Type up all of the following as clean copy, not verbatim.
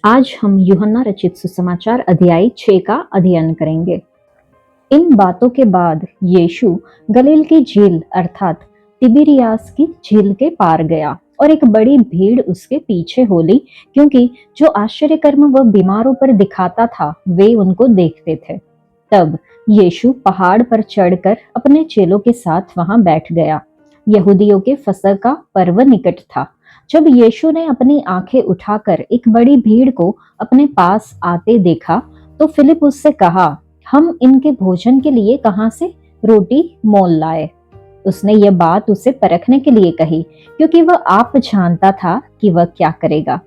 आज हम यूहन्ना रचित सुसमाचार अध्याय 6 का अध्ययन करेंगे। इन बातों के बाद यीशु गलील की झील अर्थात तिबिरियास की झील के पार गया और एक बड़ी भीड़ उसके पीछे हो ली, क्योंकि जो आश्चर्यकर्म वह बीमारों पर दिखाता था वे उनको देखते थे। तब यीशु पहाड़ पर चढ़कर अपने चेलों के साथ वहां बैठ गया। यहूदियों के फसह का पर्व निकट था। जब यीशु ने अपनी आंखें उठाकर एक बड़ी भीड़ को अपने पास आते देखा तो फिलिप उससे कहा, हम इनके भोजन के लिए कहां से रोटी मोल लाए। उसने यह बात उसे परखने के लिए कही, क्योंकि वह आप जानता था कि वह क्या करेगा।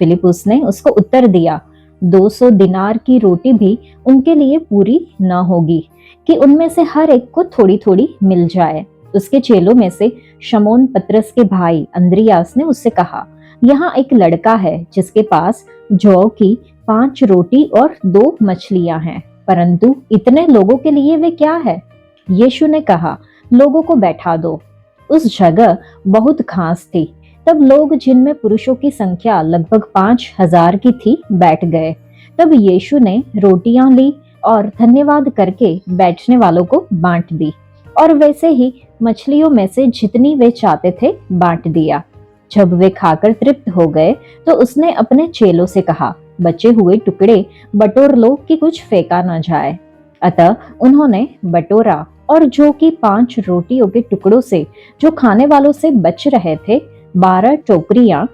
फिलिपुस ने उसको उत्तर दिया, 200 दिनार की रोटी भी उनके लिए पूरी न होगी कि उनमें से हर एक को थोड़ी थोड़ी मिल जाए। उसके चेलों में से शमौन पतरस के भाई अंद्रियास ने उससे कहा, यहाँ एक लड़का है जिसके पास जौ की 5 रोटी और 2 मछलियां हैं, परंतु इतने लोगों के लिए वे क्या है। यीशु ने कहा, लोगों को बैठा दो। उस जगह बहुत घास थी। तब लोग, जिनमें पुरुषों की संख्या लगभग 5,000 की थी, बैठ गए। तब यीशु ने रोटियां ली और धन्यवाद करके बैठने वालों को बांट दी, और वैसे ही मछलियों में से जितनी वे चाहते थे बांट दिया। जब वे खाकर तृप्त हो गए तो उसने अपने चेलों से कहा, बचे हुए टुकड़े बटोर लो कि कुछ फेंका न जाए। अतः उन्होंने बटोरा, और जो कि 5 रोटियों के टुकड़ों से जो खाने वालों से बच रहे थे 12 टोकरियां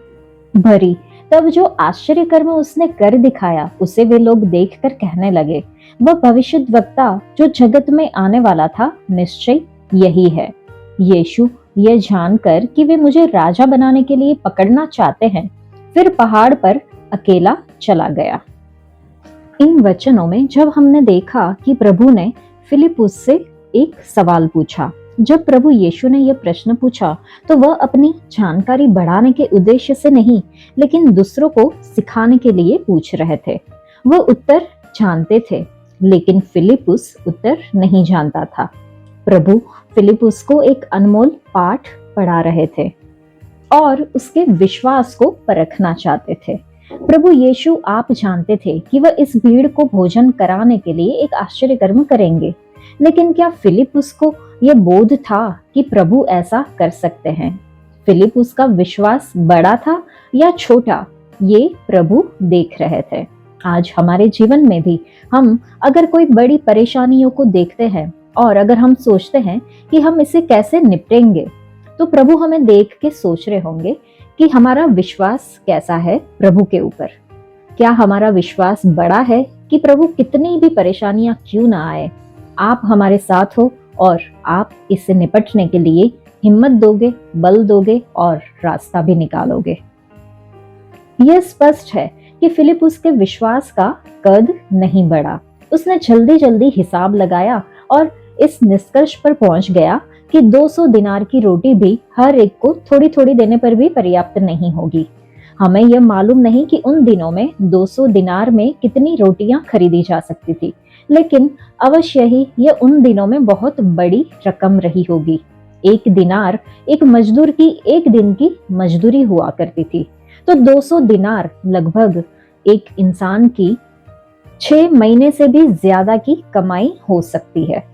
भरी। तब जो आश्चर्य कर्म उसने कर दिखाया उसे वे लोग देखकर कहने लगे, वह भविष्यद्वक्ता जो जगत में आने वाला था निश्चय यही है। यीशु यह जानकर कि वे मुझे राजा बनाने के लिए पकड़ना चाहते हैं, फिर पहाड़ पर अकेला चला गया। इन वचनों में जब हमने देखा कि प्रभु ने फिलिपुस से एक सवाल पूछा। जब प्रभु यीशु ने यह प्रश्न पूछा तो वह अपनी जानकारी बढ़ाने के उद्देश्य से नहीं, लेकिन दूसरों को सिखाने के लिए पूछ रहे थे। वह उत्तर जानते थे, लेकिन फिलिपुस उत्तर नहीं जानता था। प्रभु फिलिपुस को एक अनमोल पाठ पढ़ा रहे थे और उसके विश्वास को परखना चाहते थे। प्रभु यीशु आप जानते थे कि वह इस भीड़ को भोजन कराने के लिए एक आश्चर्य कर्म करेंगे, लेकिन क्या फिलिपुस को यह बोध था कि प्रभु ऐसा कर सकते हैं? फिलिपुस का विश्वास बड़ा था या छोटा, ये प्रभु देख रहे थे। आज हमारे जीवन में भी हम अगर कोई बड़ी परेशानियों को देखते हैं और अगर हम सोचते हैं कि हम इसे कैसे निपटेंगे, तो प्रभु हमें देख के सोच रहे होंगे कि हमारा विश्वास कैसा है प्रभु के ऊपर। क्या हमारा विश्वास बड़ा है कि प्रभु कितनी भी परेशानियां क्यों ना आए, आप हमारे साथ हो और आप इससे निपटने के लिए हिम्मत दोगे, बल दोगे और रास्ता भी निकालोगे। यह स्पष्ट है कि फिलिपुस के विश्वास का कद नहीं बढ़ा। उसने जल्दी जल्दी हिसाब लगाया और इस निष्कर्ष पर पहुंच गया कि 200 दिनार की रोटी भी हर एक को थोड़ी थोड़ी देने पर भी पर्याप्त नहीं होगी। हमें यह मालूम नहीं कि उन दिनों में 200 दिनार में कितनी रोटियां खरीदी जा सकती थी, लेकिन अवश्य ही यह उन दिनों में बहुत बड़ी रकम रही होगी। 1 दिनार एक मजदूर की 1 दिन की मजदूरी हुआ करती थी, तो 200 दिनार लगभग एक इंसान की 6 महीने से भी ज्यादा की कमाई हो सकती है।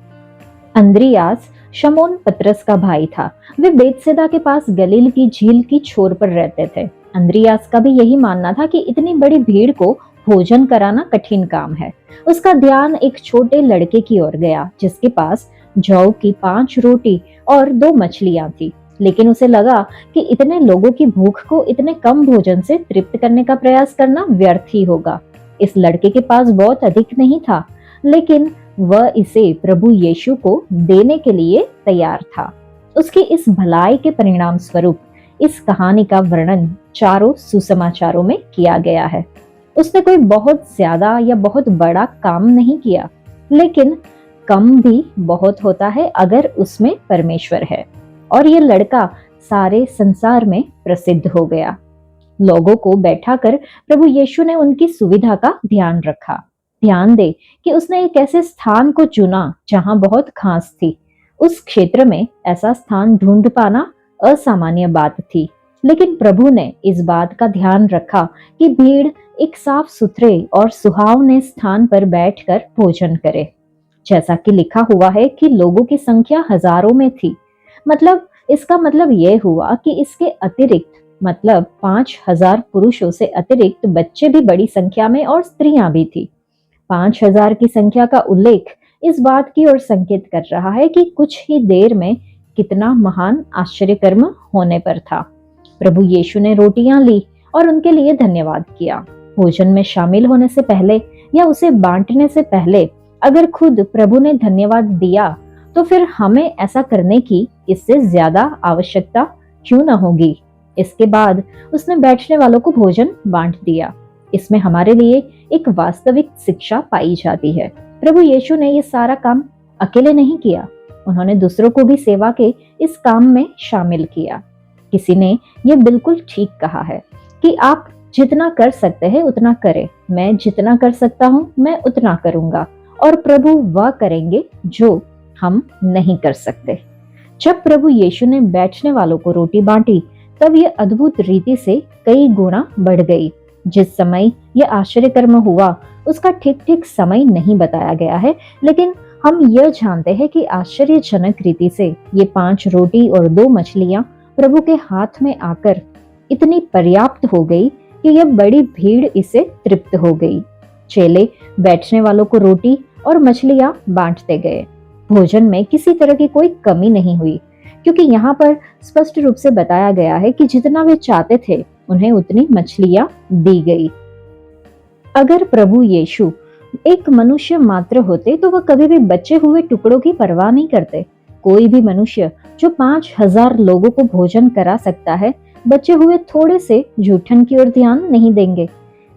अंद्रियास शमौन पतरस का भाई था। वे बेतसैदा के पास गलील की झील की छोर पर रहते थे। अंद्रियास का भी यही मानना था कि इतनी बड़ी भीड़ को भोजन कराना कठिन काम है। उसका ध्यान एक छोटे लड़के की ओर गया जिसके पास जौ की 5 रोटी और 2 मछलियां थी, लेकिन उसे लगा कि इतने लोगों की भूख को इतने कम भोजन से तृप्त करने का प्रयास करना व्यर्थ ही होगा। इस लड़के के पास बहुत अधिक नहीं था, लेकिन वह इसे प्रभु यीशु को देने के लिए तैयार था। उसकी इस भलाई के परिणाम स्वरूप इस कहानी का वर्णन चारों सुसमाचारों में किया गया है। उसने कोई बहुत ज्यादा या बहुत बड़ा काम नहीं किया, लेकिन कम भी बहुत होता है अगर उसमें परमेश्वर है। और ये लड़का सारे संसार में प्रसिद्ध हो गया। लोगों को बैठाकर प्रभु यीशु ने उनकी सुविधा का ध्यान रखा। ध्यान दे कि उसने एक ऐसे स्थान को चुना जहां बहुत घास थी। उस क्षेत्र में ऐसा स्थान ढूंढ पाना असामान्य बात थी। लेकिन प्रभु ने इस बात का ध्यान रखा कि भीड़ एक साफ सुथरे और सुहावने स्थान पर बैठकर भोजन करे। जैसा कि लिखा हुआ है कि लोगों की संख्या हजारों में थी। मतलब इसका मतलब यह हुआ कि इसके अतिरिक्त, मतलब 5,000 पुरुषों से अतिरिक्त बच्चे भी बड़ी संख्या में और स्त्रियां भी थी। 5,000 की संख्या का उल्लेख इस बात की ओर संकेत कर रहा है कि कुछ ही देर में कितना महान आश्चर्यकर्म होने पर था। प्रभु यीशु ने रोटियां ली और उनके लिए धन्यवाद किया। भोजन में शामिल होने से पहले या उसे बांटने से पहले अगर खुद प्रभु ने धन्यवाद दिया, तो फिर हमें ऐसा करने की इससे ज्यादा आवश्यकता क्यों न होगी। इसके बाद उसने बैठने वालों को भोजन बांट दिया। इसमें हमारे लिए एक वास्तविक शिक्षा पाई जाती है। प्रभु यीशु ने ये सारा काम अकेले नहीं किया, उन्होंने दूसरों को भी सेवा के इस काम में शामिल किया। किसी ने ये बिल्कुल ठीक कहा है कि आप जितना कर सकते हैं उतना करें, मैं जितना कर सकता हूं मैं उतना करूंगा, और प्रभु वह करेंगे जो हम नहीं कर सकते। जब प्रभु यीशु ने बैठने वालों को रोटी बांटी, तब यह अद्भुत रीति से कई गुना बढ़ गई। जिस समय यह आश्चर्यकर्म हुआ उसका ठीक ठीक समय नहीं बताया गया है, लेकिन हम यह जानते हैं कि आश्चर्यजनक रीति से ये 5 रोटी और 2 मछलियां प्रभु के हाथ में आकर इतनी पर्याप्त हो गई कि यह बड़ी भीड़ इससे तृप्त हो गई। चेले बैठने वालों को रोटी और मछलियां बांटते गए। भोजन में किसी तरह की कोई कमी नहीं हुई, क्योंकि यहाँ पर स्पष्ट रूप से बताया गया है कि जितना वे चाहते थे उन्हें उतनी मछलियां दी गई। अगर प्रभु यीशु एक मनुष्य मात्र होते तो वह कभी भी बचे हुए टुकड़ों की परवाह नहीं करते। कोई भी मनुष्य जो 5,000 लोगों को भोजन करा सकता है, बचे हुए थोड़े से जूठन की ओर ध्यान नहीं देंगे।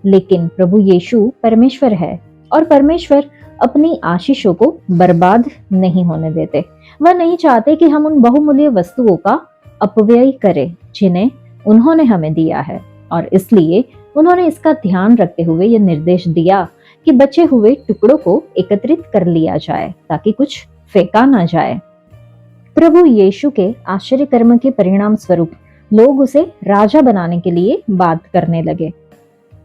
लेकिन प्रभु यीशु परमेश्वर है और परमेश्वर अपनी आशीषों को बर्बाद नहीं होने देते। वह नहीं चाहते कि हम उन बहुमूल्य वस्तुओं का अपव्यय करें जिन्हें उन्होंने हमें दिया है, और इसलिए उन्होंने इसका ध्यान रखते हुए यह निर्देश दिया कि बचे हुए टुकड़ों को एकत्रित कर लिया जाए ताकि कुछ फेंका ना जाए। प्रभु यीशु के आश्चर्य कर्म के परिणाम स्वरूप लोग उसे राजा बनाने के लिए बात करने लगे।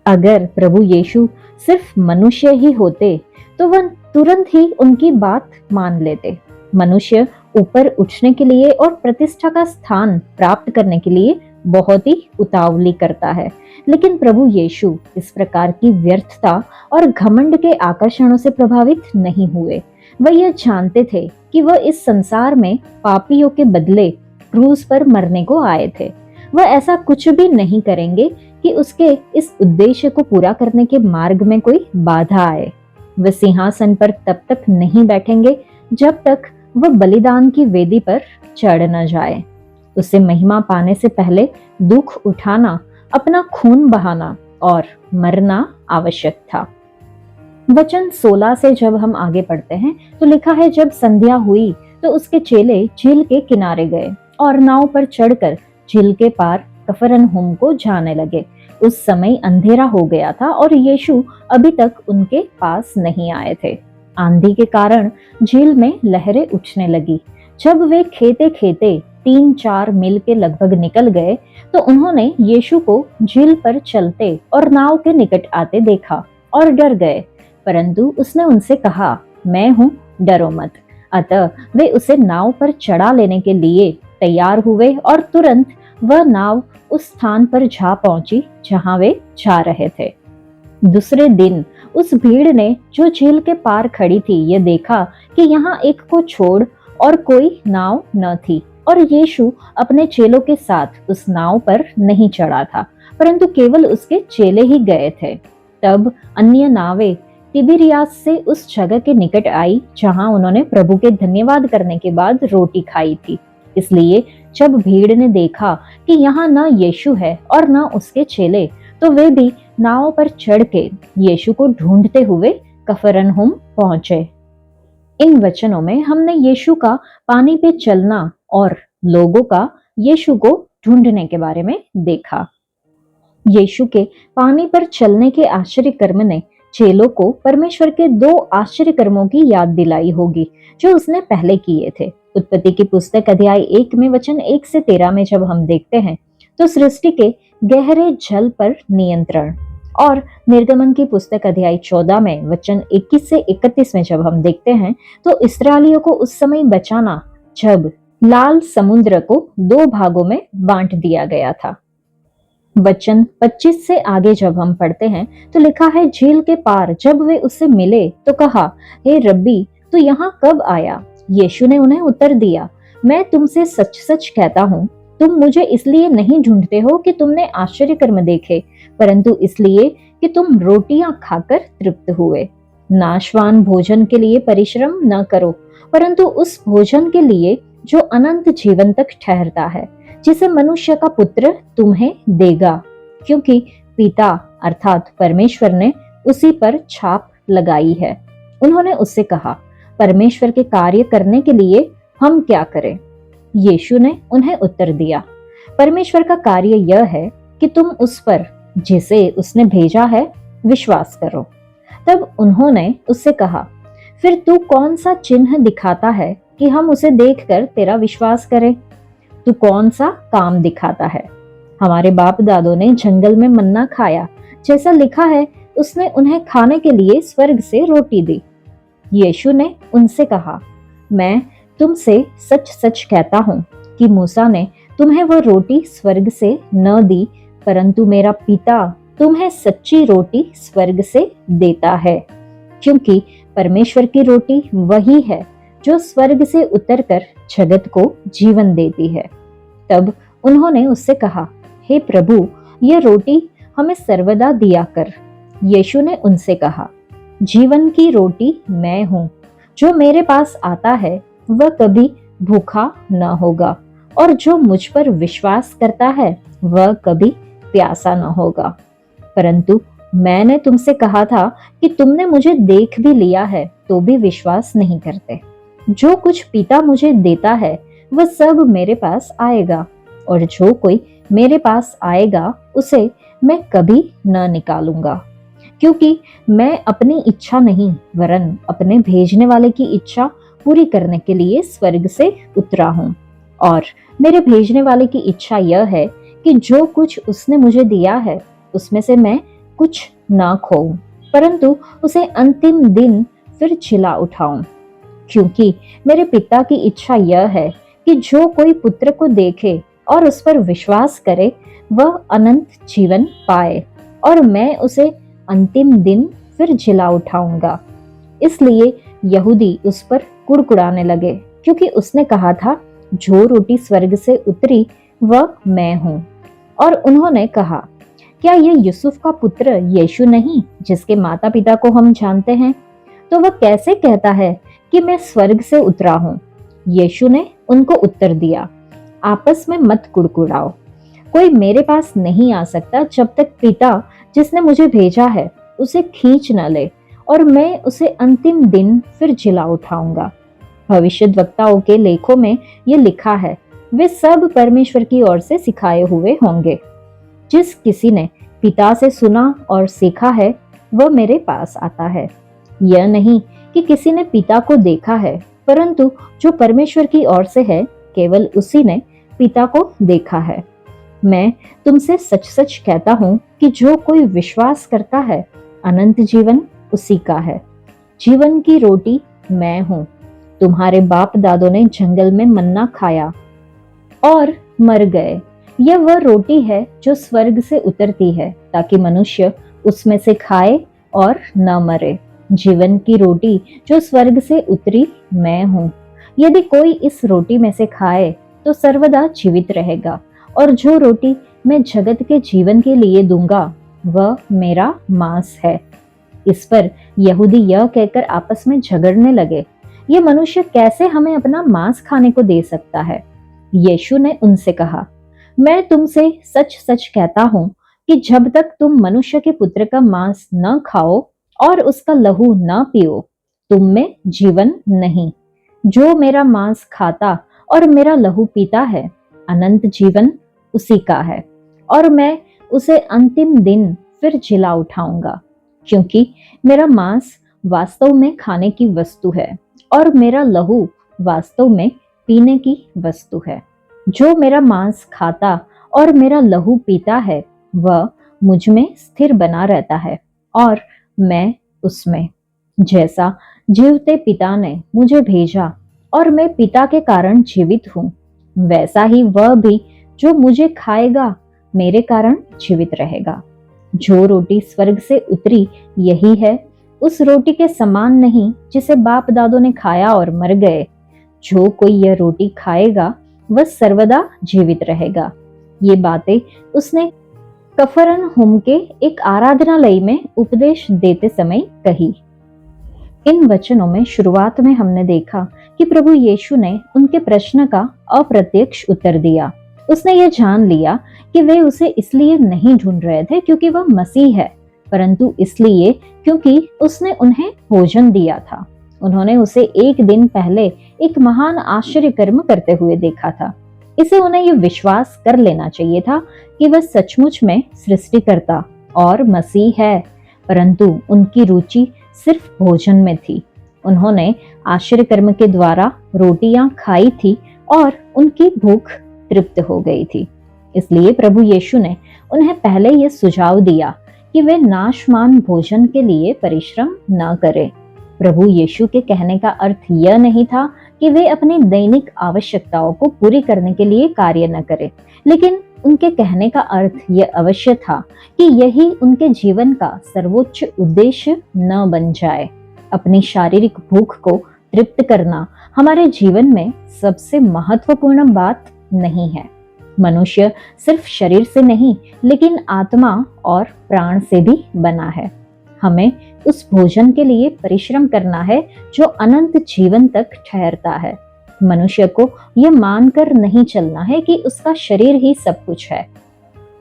अगर प्रभु यीशु सिर्फ मनुष्य ही होते तो वह तुरंत ही उनकी बात मान लेते। मनुष्य ऊपर उठने के लिए और प्रतिष्ठा का स्थान प्राप्त करने के लिए बहुत ही उतावली करता है, लेकिन प्रभु यीशु इस प्रकार की व्यर्थता और घमंड के आकर्षणों से प्रभावित नहीं हुए। वह यह जानते थे कि वह इस संसार में पापियों के बदले क्रूस पर मरने को आए थे। वह ऐसा कुछ भी नहीं करेंगे कि उसके इस उद्देश्य को पूरा करने के मार्ग में कोई बाधा आए। वह सिंहासन पर तब तक नहीं बैठेंगे जब तक वह बलिदान की वेदी पर चढ़ न जाए। उसे महिमा पाने से पहले दुख उठाना, अपना खून बहाना और मरना आवश्यक था। वचन 16 से जब हम आगे पढ़ते हैं तो लिखा है, जब संध्या हुई तो उसके चेले झील के किनारे गए और नाव पर चढ़कर झील के पार कफरनहूम को जाने लगे। उस समय अंधेरा हो गया था और यीशु अभी तक उनके पास नहीं आए थे। आंधी के कारण झील में लहरें उठने लगी। जब वे खेते खेते 3-4 मील के लगभग निकल गए तो उन्होंने यीशु को झील पर चलते और नाव के निकट आते देखा और डर गए, परंतु उसने उनसे कहा, मैं हूँ, डरो मत। अतः वे उसे नाव पर चढ़ा लेने के लिए तैयार हुए और तुरंत वह नाव उस स्थान पर जा पहुंची जहां वे जा रहे थे। दूसरे दिन उस भीड़ ने जो झील के पार खड़ी थी यह देखा कि यहाँ एक को छोड़ और कोई नाव न थी, और यीशु अपने चेलों के साथ उस नाव पर नहीं चढ़ा था, परंतु केवल उसके चेले ही गए थे। तब अन्य नावें तिबिरियास से उस जगह के निकट आई जहां उन्होंने प्रभु के धन्यवाद करने के बाद रोटी खाई थी। इसलिए जब भीड़ ने देखा कि यहाँ न यीशु है और न उसके चेले, तो वे भी नाव पर चढ़ के यीशु को ढूंढते हुए कफरनहूम पहुंचे। इन वचनों में हमने यीशु का पानी पे चलना और लोगों का यीशु को ढूंढने के बारे में देखा। यीशु के पानी पर चलने के आश्चर्य कर्म ने चेलों को परमेश्वर के 2 आश्चर्य कर्मों की याद दिलाई होगी जो उसने पहले किए थे। उत्पत्ति की पुस्तक अध्याय 1 में वचन 1 से 13 में जब हम देखते हैं तो सृष्टि के गहरे जल पर नियंत्रण। और निर्गमन की पुस्तक अध्याय 14 में वचन 21 से 31 में जब हम देखते हैं तो इस्राएलियों को उस समय बचाना जब लाल समुद्र को 2 भागों में बांट दिया गया था। वचन 25 से आगे जब हम पढ़ते हैं तो लिखा है, झील के पार जब वे उससे मिले तो कहा, हे रब्बी, तू यहाँ कब आया? यीशु ने उन्हें उत्तर दिया, मैं तुमसे सच सच कहता हूँ, तुम मुझे इसलिए नहीं ढूंढते हो कि तुमने आश्चर्य कर्म देखे, परंतु इसलिए कि तुम रोटियां खाकर तृप्त हुए। नाशवान भोजन के लिए परिश्रम न करो, परंतु उस भोजन के लिए जो अनंत जीवन तक ठहरता है, जिसे मनुष्य का पुत्र तुम्हें देगा, क्योंकि पिता अर्थात परमेश्वर ने उसी पर छाप लगाई है। उन्होंने उससे कहा, परमेश्वर के कार्य करने के लिए हम क्या करें? यीशु ने उन्हें उत्तर दिया, परमेश्वर का कार्य यह है कि तुम उस पर जिसे उसने भेजा है विश्वास करो। तब उन्होंने उससे कहा, फिर तू कौन सा चिन्ह दिखाता है कि हम उसे देखकर तेरा विश्वास करें? तू कौन सा काम दिखाता है? हमारे बाप दादों ने जंगल में मन्ना खाया, जैसा लिखा है, उसने उन्हें खाने के लिए स्वर्ग से रोटी दी। यीशु ने उनसे कहा, मैं तुमसे सच सच कहता हूँ कि मूसा ने तुम्हें वह रोटी स्वर्ग से न दी, परंतु मेरा पिता तुम्हें सच्ची रोटी स्वर्ग से देता है, क्योंकि परमेश्वर की रोटी वही है जो स्वर्ग से उतरकर जगत को जीवन देती है। तब उन्होंने उससे कहा, हे प्रभु, यह रोटी हमें सर्वदा दिया कर। यीशु ने उनसे कहा, जीवन की रोटी मैं हूँ, जो मेरे पास आता है वह कभी भूखा न होगा, और जो मुझ पर विश्वास करता है वह कभी प्यासा न होगा। परंतु मैंने तुमसे कहा था कि तुमने मुझे देख भी लिया है तो भी विश्वास नहीं करते। जो कुछ पिता मुझे देता है वह सब मेरे पास आएगा, और जो कोई मेरे पास आएगा उसे मैं कभी न निकालूंगा, क्योंकि मैं अपनी इच्छा नहीं वरन अपने भेजने वाले की इच्छा पूरी करने के लिए स्वर्ग से उतरा हूँ। और मेरे भेजने वाले की इच्छा यह है कि जो कुछ उसने मुझे दिया है उसमें से मैं कुछ ना खोऊं, परंतु उसे अंतिम दिन फिर जिला उठाऊं। क्योंकि मेरे पिता की इच्छा यह है कि जो कोई पुत्र को देखे और उस पर विश्वास करे वह अनंत जीवन पाए, और मैं उसे अंतिम दिन फिर जिला उठाऊंगा। इसलिए यहूदी उस पर कुड़कुड़ाने लगे, क्योंकि उसने कहा था, जो रोटी स्वर्ग से उतरी वह मैं हूँ। और उन्होंने कहा, क्या यह यूसुफ का पुत्र यीशु नहीं, जिसके माता पिता को हम जानते हैं? तो वह कैसे कहता है कि मैं स्वर्ग से उतरा हूँ? यीशु ने उनको उत्तर दिया, आपस में मत कुड़कुड़ाओ। कोई मेरे पास नहीं आ सकता जब तक पिता जिसने मुझे भेजा है उसे खींच न ले, और मैं उसे अंतिम दिन फिर जिला उठाऊंगा। भविष्यद्वक्ताओं के लेखों में यह लिखा है, वे सब परमेश्वर की ओर से सिखाए हुए होंगे। जिस किसी ने पिता से सुना और सीखा है वह मेरे पास आता है। यह नहीं कि किसी ने पिता को देखा है, परंतु जो परमेश्वर की ओर से है केवल उसी ने पिता को देखा है। मैं तुमसे सच सच कहता हूँ कि जो कोई विश्वास करता है अनंत जीवन उसी का है। जीवन की रोटी मैं हूँ। तुम्हारे बाप दादों ने जंगल में मन्ना खाया और मर गए। यह वह रोटी है जो स्वर्ग से उतरती है, ताकि मनुष्य उसमें से खाए और न मरे। जीवन की रोटी जो स्वर्ग से उतरी मैं हूँ। यदि कोई इस रोटी में से खाए तो सर्वदा जीवित रहेगा, और जो रोटी मैं जगत के जीवन के लिए दूंगा वह मेरा मांस है। इस पर यहूदी यह कहकर आपस में झगड़ने लगे, ये मनुष्य कैसे हमें अपना मांस खाने को दे सकता है? यीशु ने उनसे कहा, मैं तुमसे सच सच कहता हूँ कि जब तक तुम मनुष्य के पुत्र का मांस न खाओ और उसका लहू न पियो, तुम में जीवन नहीं। जो मेरा मांस खाता और मेरा लहू पीता है अनंत जीवन उसी का है, और मैं उसे अंतिम दिन फिर जिला उठाऊंगा। क्योंकि मेरा मांस वास्तव में खाने की वस्तु है और मेरा लहू वास्तव में पीने की वस्तु है। जो मेरा मांस खाता और मेरा लहू पीता है वह मुझ में स्थिर बना रहता है और मैं उसमें। जैसा जीवते पिता ने मुझे भेजा और मैं पिता के कारण जीवित हूँ, वैसा ही वह भी जो मुझे खाएगा मेरे कारण जीवित रहेगा। जो रोटी स्वर्ग से उतरी यही है, उस रोटी के समान नहीं जिसे बाप दादों ने खाया और मर गए। जो कोई यह रोटी खाएगा वह सर्वदा जीवित रहेगा। ये बातें उसने कफरनहुम के एक आराधनालय में उपदेश देते समय कही। इन वचनों में शुरुआत में हमने देखा कि प्रभु यीशु ने उनके प्रश्न का अप्रत्यक्ष उत्तर दिया। उसने यह जान लिया कि वे उसे इसलिए नहीं ढूंढ रहे थे क्योंकि वह मसीह है, परंतु इसलिए क्योंकि उसने उन्हें भोजन दिया था। उन्होंने उसे एक दिन पहले एक महान आश्चर्य कर्म करते हुए देखा था। इसे उन्हें यह विश्वास कर लेना चाहिए था कि वह सचमुच में सृष्टिकर्ता और मसीह है, परंतु उनकी रुचि सिर्फ भोजन में थी। उन्होंने आश्चर्य कर्म के द्वारा रोटियां खाई थी और उनकी भूख तृप्त हो गई थी। इसलिए प्रभु यीशु ने उन्हें पहले यह सुझाव दिया कि वे नाशमान भोजन के लिए परिश्रम न करें। प्रभु यीशु के कहने का अर्थ यह नहीं था कि वे अपनी दैनिक आवश्यकताओं को पूरी करने के लिए कार्य न करें, लेकिन उनके कहने का अर्थ यह अवश्य था कि यही उनके जीवन का सर्वोच्च उद्देश्य न बन जाए। अपनी शारीरिक भूख को तृप्त करना हमारे जीवन में सबसे महत्वपूर्ण बात नहीं है। मनुष्य सिर्फ शरीर से नहीं लेकिन आत्मा और प्राण से भी बना है। हमें उस भोजन के लिए परिश्रम करना है जो अनंत जीवन तक ठहरता है। मनुष्य को यह मानकर नहीं चलना है कि उसका शरीर ही सब कुछ है।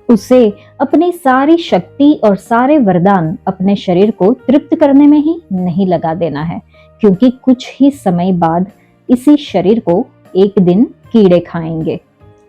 उसे अपनी सारी शक्ति और सारे वरदान अपने शरीर को तृप्त करने में ही नहीं लगा देना है, क्योंकि कुछ ही समय बाद इसी शरीर को एक दिन कीड़े खाएंगे।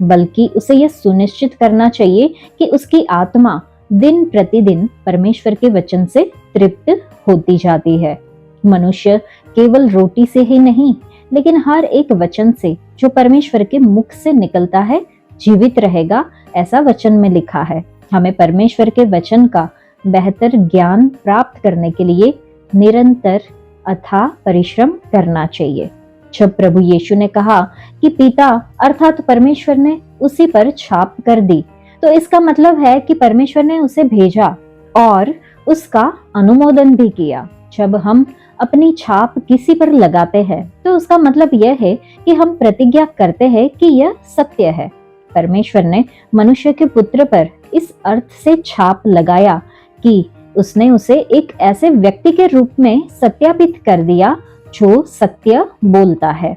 बल्कि उसे यह सुनिश्चित करना चाहिए कि उसकी आत्मा दिन प्रतिदिन परमेश्वर के वचन से तृप्त होती जाती है। मनुष्य केवल रोटी से ही नहीं लेकिन हर एक वचन से जो परमेश्वर के मुख से निकलता है जीवित रहेगा, ऐसा वचन में लिखा है। हमें परमेश्वर के वचन का बेहतर ज्ञान प्राप्त करने के लिए निरंतर अथाह परिश्रम करना चाहिए। जब प्रभु यीशु ने कहा कि पिता अर्थात परमेश्वर ने उसी पर छाप कर दी, तो इसका मतलब है कि परमेश्वर ने उसे भेजा और उसका अनुमोदन भी किया। जब हम अपनी छाप किसी पर लगाते हैं तो उसका मतलब यह है कि हम प्रतिज्ञा करते हैं कि यह सत्य है। परमेश्वर ने मनुष्य के पुत्र पर इस अर्थ से छाप लगाया कि उसने उसे एक ऐसे व्यक्ति के रूप में सत्यापित कर दिया जो सत्य बोलता है।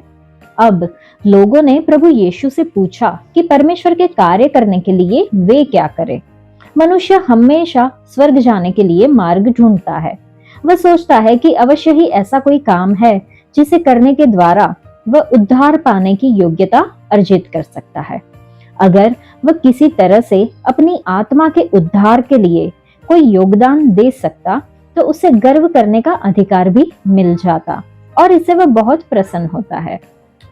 अब लोगों ने प्रभु यीशु से पूछा कि परमेश्वर के कार्य करने के लिए वे क्या करें। मनुष्य हमेशा स्वर्ग जाने के लिए मार्ग ढूंढता है। वह सोचता है कि अवश्य ही ऐसा कोई काम है जिसे करने के द्वारा वह उद्धार पाने की योग्यता अर्जित कर सकता है। अगर वह किसी तरह से अपनी आत्मा के उद्धार के लिए कोई योगदान दे सकता तो उसे गर्व करने का अधिकार भी मिल जाता और इससे वह बहुत प्रसन्न होता है।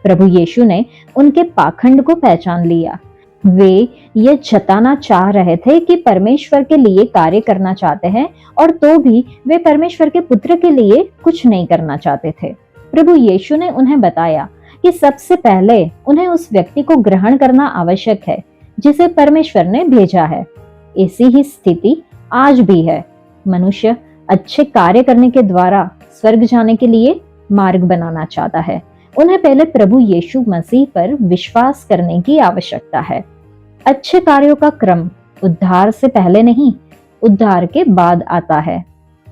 प्रभु यीशु ने उनके पाखंड को पहचान लिया। वे ये जताना चाह रहे थे कि परमेश्वर के लिए कार्य करना चाहते हैं और तो भी वे परमेश्वर के पुत्र के लिए कुछ नहीं करना चाहते थे। प्रभु यीशु ने उन्हें बताया कि सबसे पहले उन्हें उस व्यक्ति को ग्रहण करना आवश्यक है जिसे परमेश्वर ने भेजा है। ऐसी ही स्थिति आज भी है। मनुष्य अच्छे कार्य करने के द्वारा स्वर्ग जाने के लिए मार्ग बनाना चाहता है। उन्हें पहले प्रभु यीशु मसीह पर विश्वास करने की आवश्यकता है। अच्छे कार्यों का क्रम उद्धार से पहले नहीं, उद्धार के बाद आता है।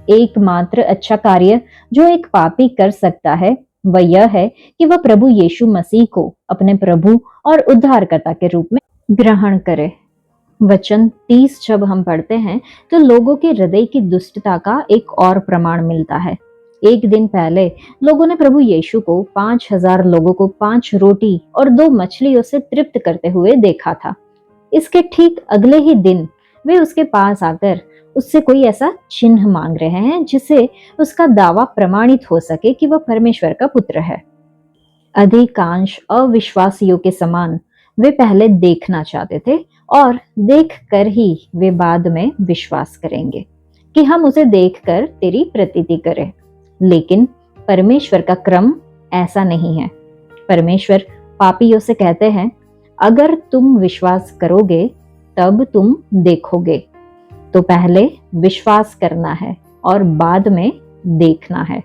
एकमात्र अच्छा कार्य जो एक पापी कर सकता है वह यह है कि वह प्रभु यीशु मसीह को अपने प्रभु और उद्धारकर्ता के रूप में ग्रहण करे। वचन 30 जब हम पढ़ते हैं तो लोगों के हृदय की दुष्टता का एक और प्रमाण मिलता है। एक दिन पहले लोगों ने प्रभु यीशु को 5000 लोगों को 5 रोटी और 2 मछलियों से तृप्त करते हुए देखा था। इसके ठीक अगले ही दिन वे उसके पास आकर उससे कोई ऐसा चिन्ह मांग रहे हैं जिससे उसका दावा प्रमाणित हो सके कि वह परमेश्वर का पुत्र है। अधिकांश अविश्वासियों के समान वे पहले देखना चाहते थे और देख कर ही वे बाद में विश्वास करेंगे कि हम उसे देखकर तेरी प्रतीति करें। लेकिन परमेश्वर का क्रम ऐसा नहीं है। परमेश्वर पापियों से कहते हैं, अगर तुम विश्वास करोगे तब तुम देखोगे। तो पहले विश्वास करना है और बाद में देखना है।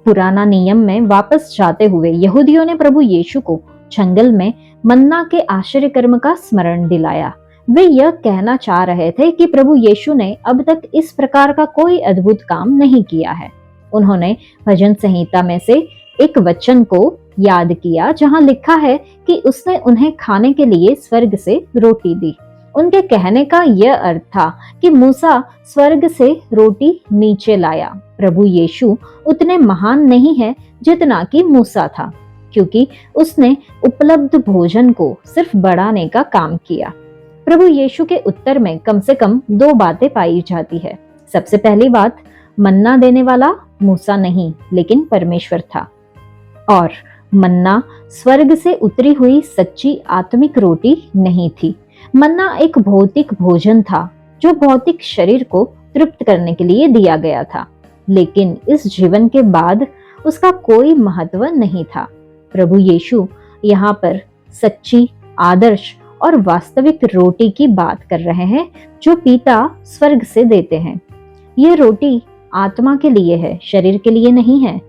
पुराना नियम में वापस जाते हुए यहूदियों ने प्रभु यीशु को जंगल में मन्ना के आश्चर्य कर्म का स्मरण दिलाया। वे यह कहना चाह रहे थे कि प्रभु यीशु ने अब तक इस प्रकार का कोई अद्भुत काम नहीं किया है। उन्होंने भजन संहिता में से एक वचन को याद किया जहां लिखा है कि उसने उन्हें खाने के लिए स्वर्ग से रोटी दी। उनके कहने का यह अर्थ था कि मूसा स्वर्ग से रोटी नीचे लाया। प्रभु यीशु उतने महान नहीं है जितना कि मूसा था, क्योंकि उसने उपलब्ध भोजन को सिर्फ बढ़ाने का काम किया। प्रभु यीशु के उत्तर में कम से कम दो बातें पाई जाती है। सबसे पहली बात, मन्ना देने वाला मूसा नहीं लेकिन परमेश्वर था, और मन्ना स्वर्ग से उतरी हुई सच्ची आत्मिक रोटी नहीं थी। मन्ना एक भौतिक भोजन था जो भौतिक शरीर को तृप्त करने के लिए दिया गया था, लेकिन इस जीवन के बाद उसका कोई महत्व नहीं था। प्रभु यीशु यहाँ पर सच्ची, आदर्श और वास्तविक रोटी की बात कर रहे हैं जो पिता स्वर्ग से देते हैं। ये रोटी आत्मा के लिए है, शरीर के लिए नहीं है।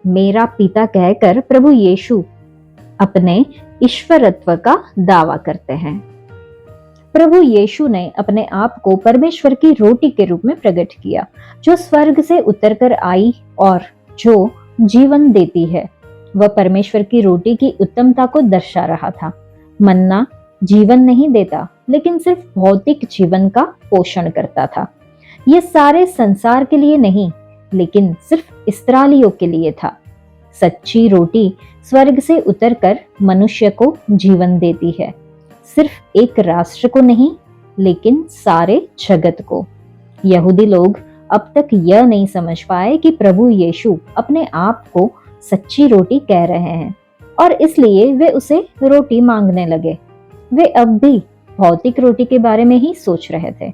मेरा पिता कहकर प्रभु यीशु अपने ईश्वरत्व का दावा करते हैं। प्रभु यीशु ने अपने आप को परमेश्वर की रोटी के रूप में प्रकट किया, जो स्वर्ग से उतरकर आई और जो जीवन देती है। वह परमेश्वर की रोटी की उत्तमता को दर्शा रहा था। मन्ना जीवन नहीं देता, लेकिन सिर्फ भौतिक जीवन का पोषण करता था। ये सारे संसार के लिए नहीं, लेकिन सिर्फ इस्राएलियों के लिए था। सच्ची रोटी स्वर्ग से उतरकर मनुष्य को जीवन देती है, सिर्फ एक राष्ट्र को नहीं, लेकिन सारे जगत को। यहूदी लोग अब तक यह नहीं समझ पाए कि प्रभु यीशु अपने आप को सच्ची रोटी कह रहे हैं, और इसलिए वे उसे रोटी मांगने लगे। वे अब भी भौतिक रोटी के बारे में ही सोच रहे थे।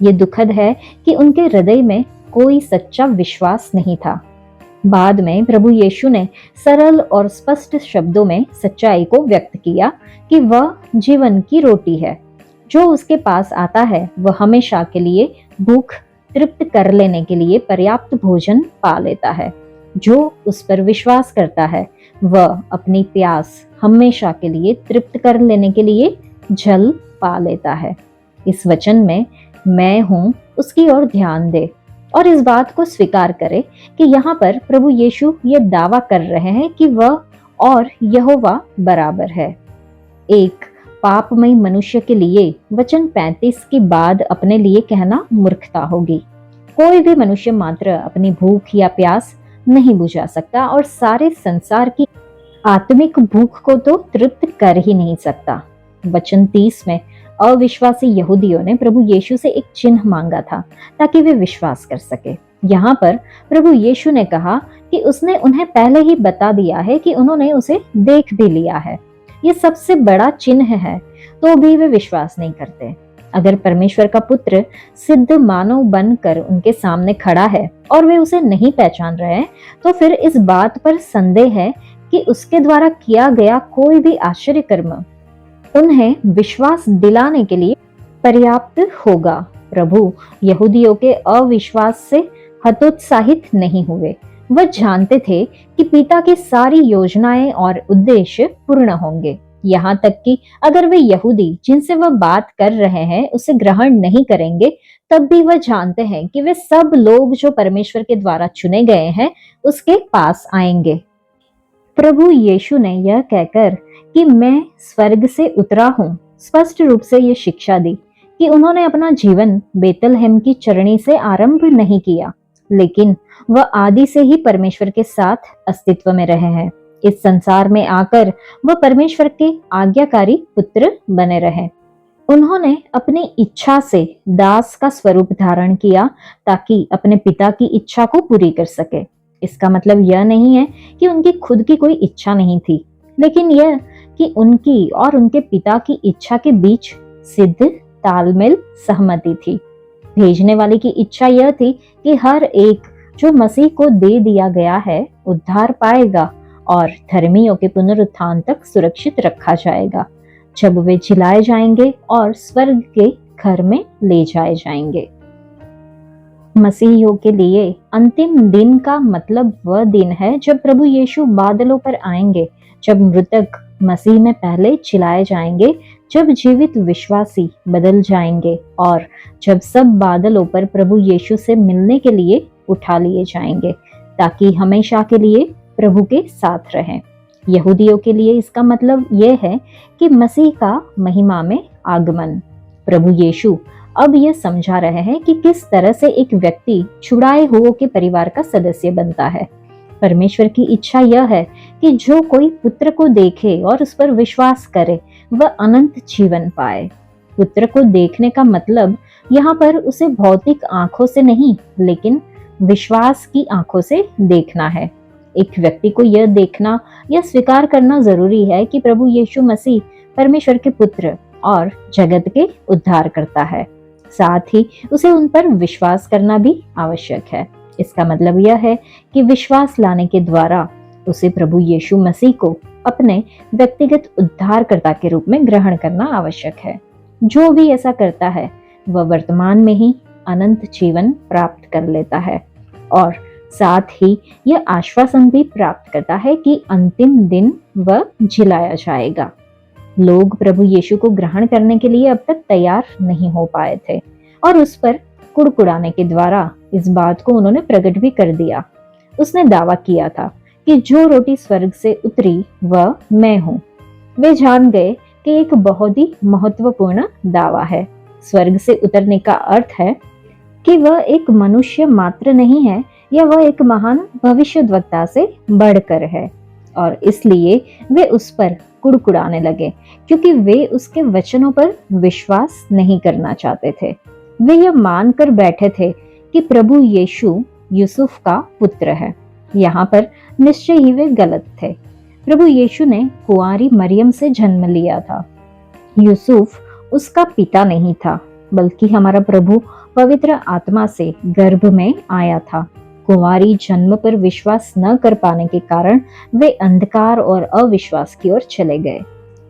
ये दुखद है कि उनके हृदय में कोई सच्चा विश्वास नहीं था। बाद में प्रभु यीशु ने सरल और स्पष्ट शब्दों में सच्चाई को व्यक्त किया कि वह जीवन की रोटी है। जो उसके पास आता है वह हमेशा के लिए भूख तृप्त कर लेने के लिए पर्याप्त भोजन पा लेता है। जो उस पर विश्वास करता है वह अपनी प्यास हमेशा के लिए तृप्त कर लेने के लिए जल पा लेता है। इस वचन में मैं हूं उसकी ओर ध्यान दे और इस बात को स्वीकार करे कि यहाँ पर प्रभु यीशु ये दावा कर रहे हैं कि वह और यहोवा बराबर है। एक पापमय मनुष्य के लिए वचन 35 के बाद अपने लिए कहना मूर्खता होगी। कोई भी मनुष्य मात्र अपनी भूख या प्यास नहीं बुझा सकता और सारे संसार की आत्मिक भूख को तो तृप्त कर ही नहीं सकता। वचन 30 में अविश्वासी यहूदियों ने प्रभु यीशु से एक चिन्ह मांगा था ताकि वे विश्वास कर सके। यहाँ पर प्रभु यीशु ने कहा कि उसने उन्हें पहले ही बता दिया है कि उन्होंने उसे देख भी लिया है। ये सबसे बड़ा चिन्ह है, तो भी वे विश्वास नहीं करते। अगर परमेश्वर का पुत्र सिद्ध मानव बनकर उनके सामने खड़ा है और वे उसे नहीं पहचान रहे हैं, तो फिर इस बात पर संदेह है कि उसके द्वारा किया गया कोई भी आश्चर्य कर्म उन्हें विश्वास दिलाने के लिए पर्याप्त होगा। प्रभु यहूदियों के अविश्वास से हतोत्साहित नहीं हुए। वह जानते थे कि पिता की सारी योजनाएं और उद्देश्य पूर्ण होंगे, यहाँ तक कि अगर वे यहूदी जिनसे वह बात कर रहे हैं उसे ग्रहण नहीं करेंगे, तब भी वह जानते हैं कि वे सब लोग जो परमेश्वर के द्वारा चुने गए हैं उसके पास आएंगे। प्रभु यीशु ने यह कहकर कि मैं स्वर्ग से उतरा हूँ, स्पष्ट रूप से ये शिक्षा दी कि उन्होंने अपना जीवन बेतलहम की चरणी से आरंभ नहीं किया, लेकिन वह आदि से ही परमेश्वर के साथ अस्तित्व में रहे हैं। इस संसार में आकर वह परमेश्वर के आज्ञाकारी पुत्र बने रहे। उन्होंने अपनी इच्छा से दास का स्वरूप धारण किया ताकि अपने पिता की इच्छा को पूरी कर सके। इसका मतलब यह नहीं है कि उनकी खुद की कोई इच्छा नहीं थी, लेकिन यह कि उनकी और उनके पिता की इच्छा के बीच सिद्ध तालमेल सहमति थी। भेजने वाले की इच्छा यह थी कि हर एक जो मसीह को दे दिया गया है उद्धार पाएगा और धर्मियों के पुनरुत्थान तक सुरक्षित रखा जाएगा, जब वे जिलाए जाएंगे और स्वर्ग के घर में ले जाए जाएंगे। मसीहियों के लिए अंतिम दिन का मतलब वह दिन है जब प्रभु यीशु बादलों पर आएंगे, जब मृतक मसीह में पहले जिलाए जाएंगे, जब जीवित विश्वासी बदल जाएंगे और जब सब बादलों पर प्रभु यीशु से मिलने के लिए उठा लिए जाएंगे, ताकि हमेशा के लिए प्रभु के साथ रहें। यहूदियों के लिए इसका मतलब यह है कि मसीह का महिमा में आगमन। प्रभु यीशु अब यह समझा रहे हैं कि किस तरह से एक व्यक्ति छुड़ाए हुओं के परिवार का सदस्य बनता है। परमेश्वर की इच्छा यह है कि जो कोई पुत्र को देखे और उस पर विश्वास करे वह अनंत जीवन पाए। पुत्र को देखने का मतलब यहाँ पर उसे भौतिक आंखों से नहीं, लेकिन विश्वास की आंखों से देखना है। एक व्यक्ति को यह देखना या स्वीकार करना जरूरी है कि प्रभु यीशु मसीह परमेश्वर के पुत्र और जगत के उद्धार करता है। साथ ही उसे उन पर विश्वास करना भी आवश्यक है। इसका मतलब यह है कि विश्वास लाने के द्वारा उसे प्रभु यीशु मसीह को अपने व्यक्तिगत उद्धारकर्ता के रूप में ग्रहण करना आवश्यक है। जो भी ऐसा करता है वह वर्तमान में ही अनंत जीवन प्राप्त कर लेता है और साथ ही यह आश्वासन भी प्राप्त करता है कि अंतिम दिन वह जिलाया जाएगा। लोग प्रभु यीशु को ग्रहण करने के लिए अब तक तैयार नहीं हो पाए थे और उस पर कुड़कुड़ाने के द्वारा इस बात को उन्होंने प्रकट भी कर दिया। उसने दावा किया था कि जो रोटी स्वर्ग से उतरी वह मैं हूँ। वे जान गए कि एक बहुत ही महत्वपूर्ण दावा है। स्वर्ग से उतरने का अर्थ है कि वह एक मनुष्य मात्र नहीं है या वह एक महान भविष्यद्वक्ता से बढ़कर है, और इसलिए वे उस पर कुड़कुड़ाने लगे क्योंकि वे उसके वचनों पर विश्वास नहीं करना चाहते थे। वे यह मानकर बैठे थे कि प्रभु यीशु यूसुफ का पुत्र है। यहाँ पर निश्चय ही वे गलत थे। प्रभु यीशु ने कुंवारी मरियम से जन्म लिया था। यूसुफ उसका पिता नहीं था, बल्कि हमारा प्रभु पवित्र आत्मा से गर्भ में आया था। कुंवारी जन्म पर विश्वास न कर पाने के कारण वे अंधकार और अविश्वास की ओर चले गए।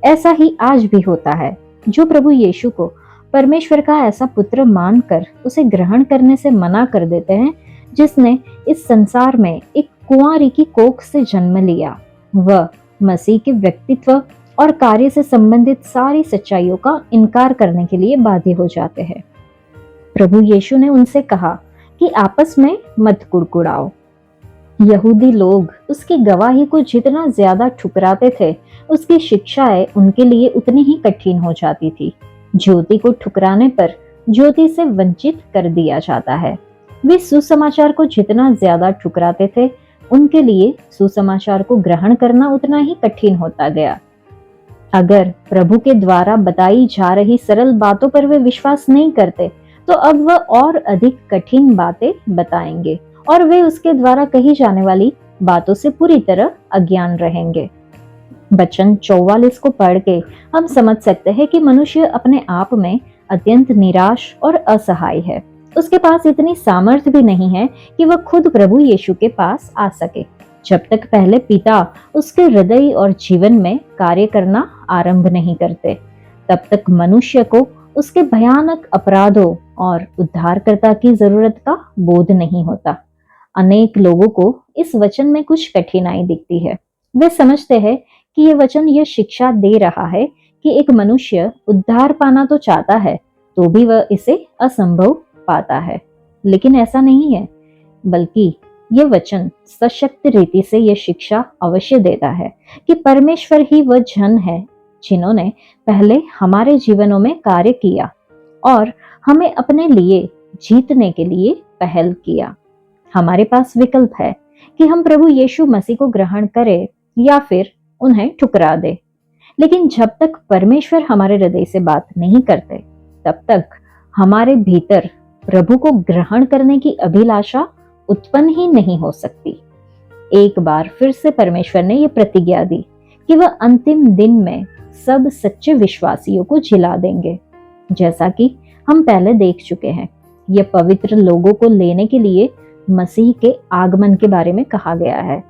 ऐसा ही आज भी होता है। जो प्रभु यीशु को परमेश्वर का ऐसा पुत्र मानकर उसे ग्रहण करने से मना कर देते हैं, जिसने इस संसार में एक कुंवारी की कोख से जन्म लिया, वह मसीह के व्यक्तित्व और कार्य से संबंधित सारी सच्चाइयों का इनकार करने के लिए बाध्य हो जाते हैं। प्रभु यीशु ने उनसे कहा कि आपस में मत कुड़कुड़ाओ। यहूदी लोग उसकी गवाही को जितना ज्यादा ठुकराते थे, उसकी शिक्षाएं उनके लिए उतनी ही कठिन हो जाती थी। ज्योति को ठुकराने पर ज्योति से वंचित कर दिया जाता है। वे सुसमाचार को जितना ज्यादा ठुकराते थे, उनके लिए सुसमाचार को ग्रहण करना उतना ही कठिन होता गया। अगर प्रभु के द्वारा बताई जा रही सरल बातों पर वे विश्वास नहीं करते, तो अब वह और अधिक कठिन बातें बताएंगे और वे उसके द्वारा कही जाने वाली बातों से पूरी तरह अज्ञान रहेंगे। वचन 44 को पढ़ के हम समझ सकते हैं कि मनुष्य अपने आप में अत्यंत निराश और असहाय है। उसके पास इतनी सामर्थ्य भी नहीं है कि वह खुद प्रभु यीशु के पास आ सके, जब तक पहले पिता उसके हृदय और जीवन में कार्य करना आरंभ नहीं करते। तब तक मनुष्य को उसके भयानक अपराधों और उद्धारकर्ता की जरूरत का बोध नहीं होता। अनेक लोगों को इस वचन में कुछ कठिनाई दिखती है। वे समझते हैं कि यह वचन यह शिक्षा दे रहा है कि एक मनुष्य उद्धार पाना तो चाहता है, तो भी वह इसे असंभव पाता है। लेकिन ऐसा नहीं है, बल्कि यह वचन सशक्त रीति से यह शिक्षा अवश्य देता है कि परमेश्वर ही वह जन है जिन्होंने पहले हमारे जीवनों में कार्य किया और हमें अपने लिए जीतने के लिए पहल किया। हमारे पास विकल्प है कि हम प्रभु यीशु मसीह को ग्रहण करें या फिर उन्हें ठुकरा दे। लेकिन जब तक परमेश्वर हमारे हृदय से बात नहीं करते, तब तक हमारे भीतर प्रभु को ग्रहण करने की अभिलाषा उत्पन्न ही नहीं हो सकती। एक बार फिर से परमेश्वर ने यह प्रतिज्ञा दी कि वह अंतिम दिन में सब सच्चे विश्वासियों को जिला देंगे। जैसा कि हम पहले देख चुके हैं। यह पवित्र लोगों को लेने के लिए मसीह के आगमन के बारे में कहा गया है,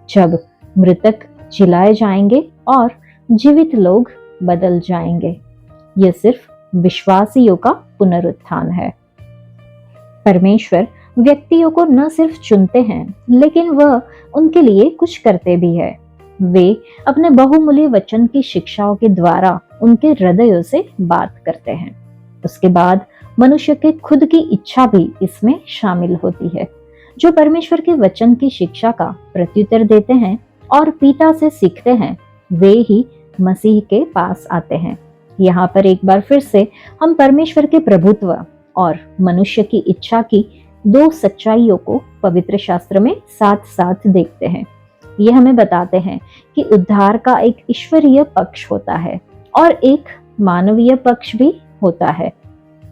जब मृतक जिलाए जाएंगे और जीवित लोग बदल जाएंगे। यह सिर्फ विश्वासियों का पुनरुत्थान है। परमेश्वर व्यक्तियों को न सिर्फ चुनते हैं, लेकिन वह उनके लिए कुछ करते भी है। वे अपने बहुमूल्य वचन की शिक्षाओं के द्वारा उनके हृदयों से बात करते हैं। उसके बाद मनुष्य के खुद की इच्छा भी इसमें शामिल होती है, जो परमेश्वर के वचन की शिक्षा का प्रत्युत्तर देते हैं और पिता से सीखते हैं। वे ही मसीह के पास आते हैं। यहाँ पर एक बार फिर से हम परमेश्वर के प्रभुत्व और मनुष्य की इच्छा की दो सच्चाइयों को पवित्र शास्त्र में साथ साथ देखते हैं। ये हमें बताते हैं कि उद्धार का एक ईश्वरीय पक्ष होता है और एक मानवीय पक्ष भी होता है।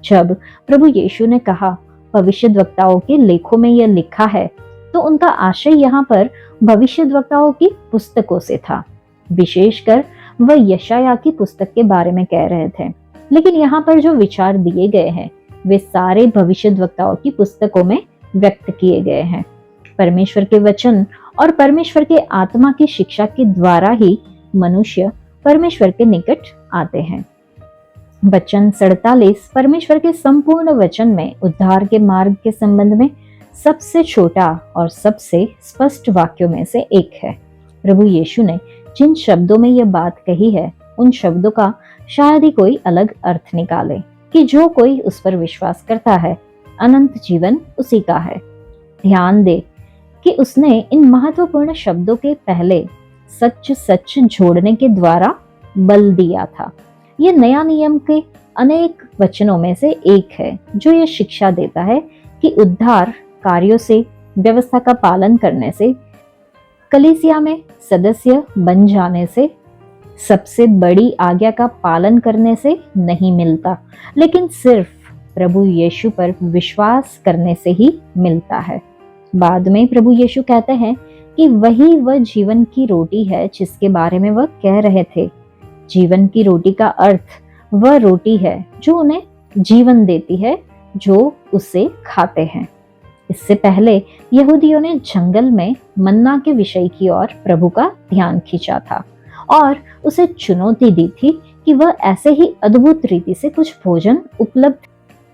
जब प्रभु यीशु ने कहा भविष्यद्वक्ताओं के लेखों में यह लिखा है, तो उनका आशय यहाँ पर भविष्यद्वक्ताओं की पुस्तकों से था। विशेषकर वह यशायाह की पुस्तक के बारे में कह रहे थे, लेकिन यहाँ पर जो विचार दिए गए हैं वे सारे भविष्यद्वक्ताओं की पुस्तकों में व्यक्त किए गए हैं। परमेश्वर के वचन और परमेश्वर के आत्मा की शिक्षा के द्वारा ही मनुष्य परमेश्वर के निकट आते हैं। वचन 47 परमेश्वर के संपूर्ण वचन में उद्धार के मार्ग के संबंध में सबसे छोटा और सबसे स्पष्ट वाक्यों में से एक है। प्रभु यीशु ने जिन शब्दों में यह बात कही है, उन शब्दों का शायद ही कोई अलग अर्थ निकाले कि जो कोई उस पर विश्वास करता है, अनंत जीवन उसी का है। ध्यान दे कि उसने इन महत्वपूर्ण शब्दों के पहले सच सच जोड़ने के द्वारा बल दिया था। यह नया नियम के अनेक वचनों में से एक है जो यह शिक्षा देता है कि उद्धार कार्यों से, व्यवस्था का पालन करने से, कलीसिया में सदस्य बन जाने से, सबसे बड़ी आज्ञा का पालन करने से नहीं मिलता, लेकिन सिर्फ प्रभु यीशु पर विश्वास करने से ही मिलता है। बाद में प्रभु यीशु कहते हैं कि वही वह जीवन की रोटी है जिसके बारे में वह कह रहे थे। जीवन की रोटी का अर्थ वह रोटी है जो उन्हें जीवन देती है, जो उसे खाते हैं। इससे पहले यहूदियों ने जंगल में मन्ना के विषय की ओर प्रभु का ध्यान खींचा था और उसे चुनौती दी थी कि वह ऐसे ही अद्भुत रीति से कुछ भोजन उपलब्ध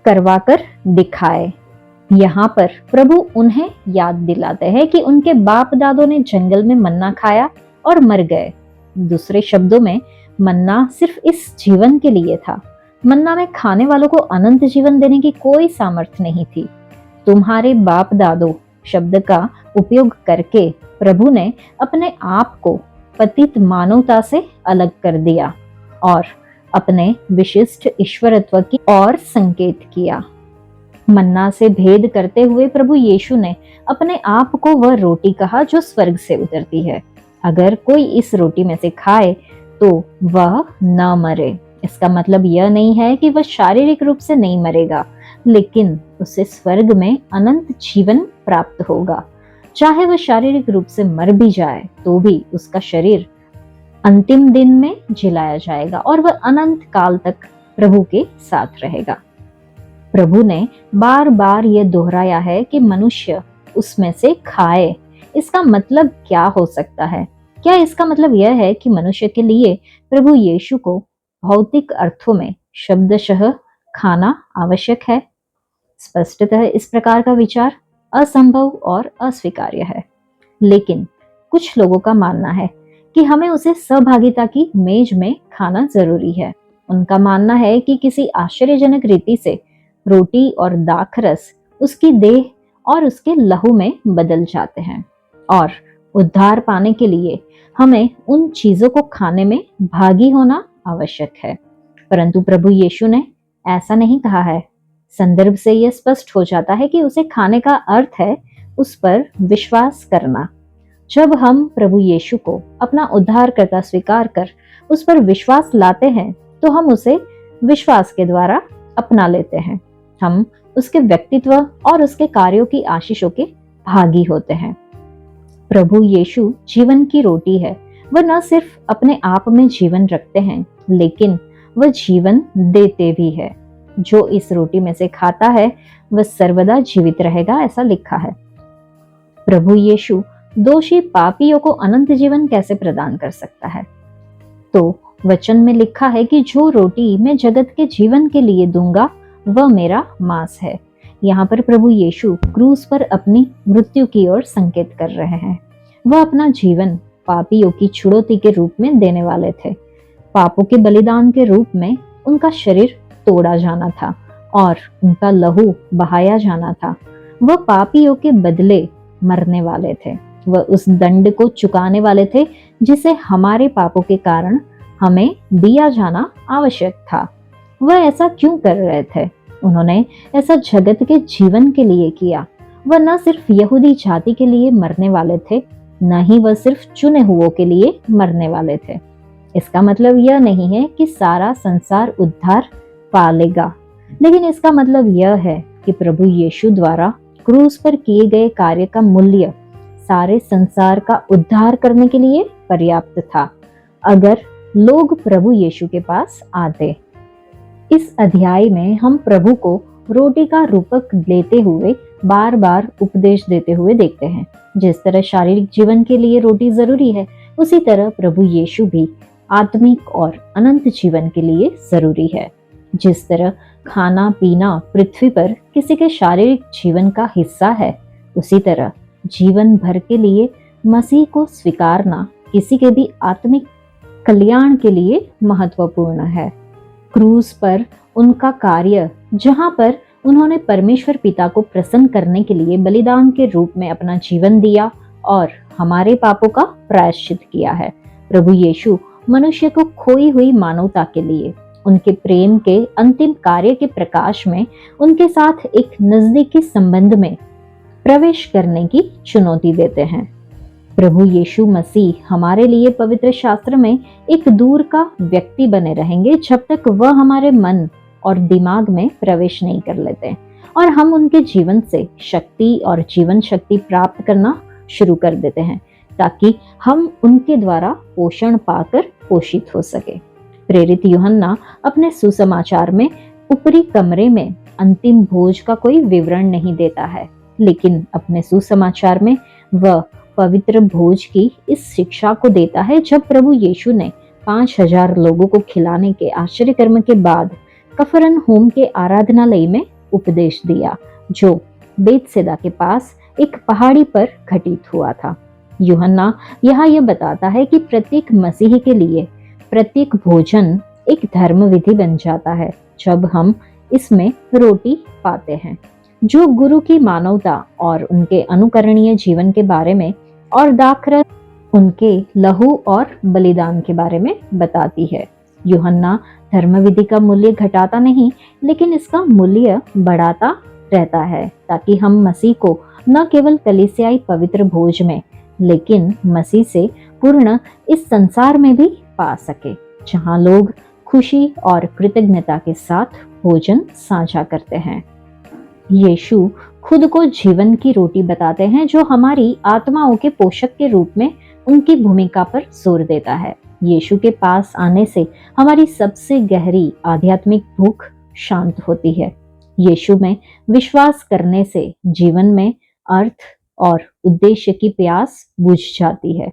करवाकर दिखाए। यहाँ पर प्रभु उन्हें याद दिलाते हैं कि उनके बाप दादों ने जंगल में मन्ना खाया और मर गए। दूसरे शब्दों में, मन्ना सिर्फ इस जीवन के लिए था। मन्ना में खाने वालों को अनंत जीवन देने की कोई सामर्थ्य नहीं थी। तुम्हारे बाप दादों शब्द का उपयोग करके प्रभु ने अपने आप को पतित मानवता से अलग कर दिया और अपने विशिष्ट ईश्वरत्व की ओर संकेत किया। मन्ना से भेद करते हुए प्रभु यीशु ने अपने आप को वह रोटी कहा जो स्वर्ग से उतरती है। अगर कोई इस रोटी में से खाए तो वह न मरे। इसका मतलब यह नहीं है कि वह शारीरिक रूप से नहीं मरेगा, लेकिन उसे स्वर्ग में अनंत जीवन प्राप्त होगा। चाहे वह शारीरिक रूप से मर भी जाए तो भी उसका शरीर अंतिम दिन में जिलाया जाएगा और वह अनंत काल तक प्रभु के साथ रहेगा। प्रभु ने बार बार यह दोहराया है कि मनुष्य उसमें से खाए। इसका मतलब क्या हो सकता है? क्या इसका मतलब यह है कि मनुष्य के लिए प्रभु यीशु को भौतिक अर्थों में शब्दशः खाना आवश्यक है? स्पष्टतः इस प्रकार का विचार असंभव और अस्वीकार्य है। लेकिन कुछ लोगों का मानना है कि हमें उसे सहभागिता की मेज में खाना जरूरी है। उनका मानना है कि किसी आश्चर्यजनक रीति से रोटी और दाखरस उसकी देह और उसके लहू में बदल जाते हैं और उद्धार पाने के लिए हमें उन चीजों को खाने में भागी होना आवश्यक है। परंतु प्रभु यीशु ने ऐसा नहीं कहा है। संदर्भ से यह स्पष्ट हो जाता है कि उसे खाने का अर्थ है उस पर विश्वास करना। जब हम प्रभु यीशु को अपना उद्धारकर्ता स्वीकार कर उस पर विश्वास लाते हैं तो हम उसे विश्वास के द्वारा अपना लेते हैं। हम उसके व्यक्तित्व और उसके कार्यों की आशीषों के भागी होते हैं। प्रभु यीशु जीवन की रोटी है। वह न सिर्फ अपने आप में जीवन रखते हैं, लेकिन वह जीवन देते भी है। जो इस रोटी में से खाता है वह सर्वदा जीवित रहेगा, ऐसा लिखा है। प्रभु यीशु दोषी पापियों को अनंत जीवन कैसे प्रदान कर सकता है? तो वचन में लिखा है कि जो रोटी मैं जगत के जीवन के लिए दूंगा वह मेरा मांस है। यहाँ पर प्रभु यीशु क्रूस पर अपनी मृत्यु की ओर संकेत कर रहे हैं। वह अपना जीवन पापियों की छुड़ौती के रूप में देने वाले थे। पापों के बलिदान के रूप में उनका शरीर तोड़ा जाना था और उनका लहू बहाया जाना था। वह पापियों के बदले मरने वाले थे। वह उस दंड को चुकाने वाले थे जिसे हमारे पापों के कारण हमें दिया जाना आवश्यक था। वह ऐसा क्यों कर रहे थे? उन्होंने ऐसा जगत के जीवन के लिए किया। वह न सिर्फ यहूदी जाति के लिए मरने वाले थे, न ही वह सिर्फ चुने हुओं के लिए मरने वाले थे। इसका मतलब यह नहीं है कि सारा संसार उद्धार पा लेगा, लेकिन इसका मतलब यह है कि प्रभु यीशु द्वारा क्रूस पर किए गए कार्य का मूल्य सारे संसार का उद्धार करने के लिए पर्याप्त था, अगर लोग प्रभु यीशु के पास आते। इस अध्याय में हम प्रभु को रोटी का रूपक लेते हुए बार बार उपदेश देते हुए देखते हैं। जिस तरह शारीरिक जीवन के लिए रोटी जरूरी है, उसी तरह प्रभु यीशु भी आत्मिक और अनंत जीवन के लिए जरूरी है। जिस तरह खाना पीना पृथ्वी पर किसी के शारीरिक जीवन का हिस्सा है, उसी तरह जीवन भर के लिए मसीह को स्वीकारना किसी के भी आत्मिक कल्याण के लिए महत्वपूर्ण है। क्रूस पर उनका कार्य, जहां पर उन्होंने परमेश्वर पिता को प्रसन्न करने के लिए बलिदान के रूप में अपना जीवन दिया और हमारे पापों का प्रायश्चित किया है। प्रभु यीशु मनुष्य को खोई हुई मानवता के लिए उनके प्रेम के अंतिम कार्य के प्रकाश में उनके साथ एक नजदीकी संबंध में प्रवेश करने की चुनौती देते हैं। प्रभु यीशु मसीह हमारे लिए पवित्र शास्त्र में एक दूर का व्यक्ति बने रहेंगे जब तक वह हमारे मन और दिमाग में प्रवेश नहीं कर लेते और हम उनके जीवन से शक्ति और जीवन शक्ति प्राप्त करना शुरू कर देते हैं, ताकि हम उनके द्वारा पोषण पाकर पोषित हो सके। प्रेरित यूहन्ना अपने सुसमाचार में ऊपरी कमरे में अंतिम भोज का कोई विवरण नहीं देता है, लेकिन अपने सुसमाचार में वह पवित्र भोज की इस शिक्षा को देता है जब प्रभु यीशु ने 5000 लोगों को खिलाने के आश्चर्य कर्म के बाद कफरनहूम के आराधनालय में उपदेश दिया, जो बेतसेदा के पास एक पहाड़ी पर घटित हुआ था। यूहन्ना यहाँ यह बताता है कि प्रत्येक मसीही के लिए प्रत्येक भोजन एक धर्म विधि बन जाता है जब हम इसमें रोटी पाते हैं, जो गुरु की मानवता और उनके अनुकरणीय जीवन के बारे में और दाखरस उनके लहू और बलिदान के बारे में बताती है। यूहन्ना धर्म विधि का मूल्य घटाता नहीं, लेकिन इसका मूल्य बढ़ाता रहता है, ताकि हम मसीह को न केवल कलीसियाई पवित्र भोज में, लेकिन मसीह से पूर्ण इस संसार में भी पा सके, जहाँ लोग खुशी और कृतज्ञता के साथ भोजन साझा करते हैं। यीशु खुद को जीवन की रोटी बताते हैं, जो हमारी आत्माओं के पोषक के रूप में उनकी भूमिका पर जोर देता है। यीशु के पास आने से हमारी सबसे गहरी आध्यात्मिक भूख शांत होती है। यीशु में विश्वास करने से जीवन में अर्थ और उद्देश्य की प्यास बुझ जाती है।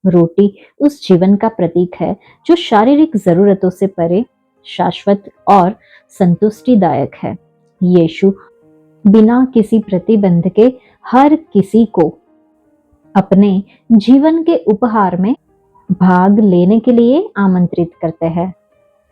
रोटी उस जीवन का प्रतीक है जो शारीरिक जरूरतों से परे, शाश्वत और संतुष्टिदायक है। यीशु बिना किसी प्रतिबंध के हर किसी को अपने जीवन के उपहार में भाग लेने के लिए आमंत्रित करते हैं।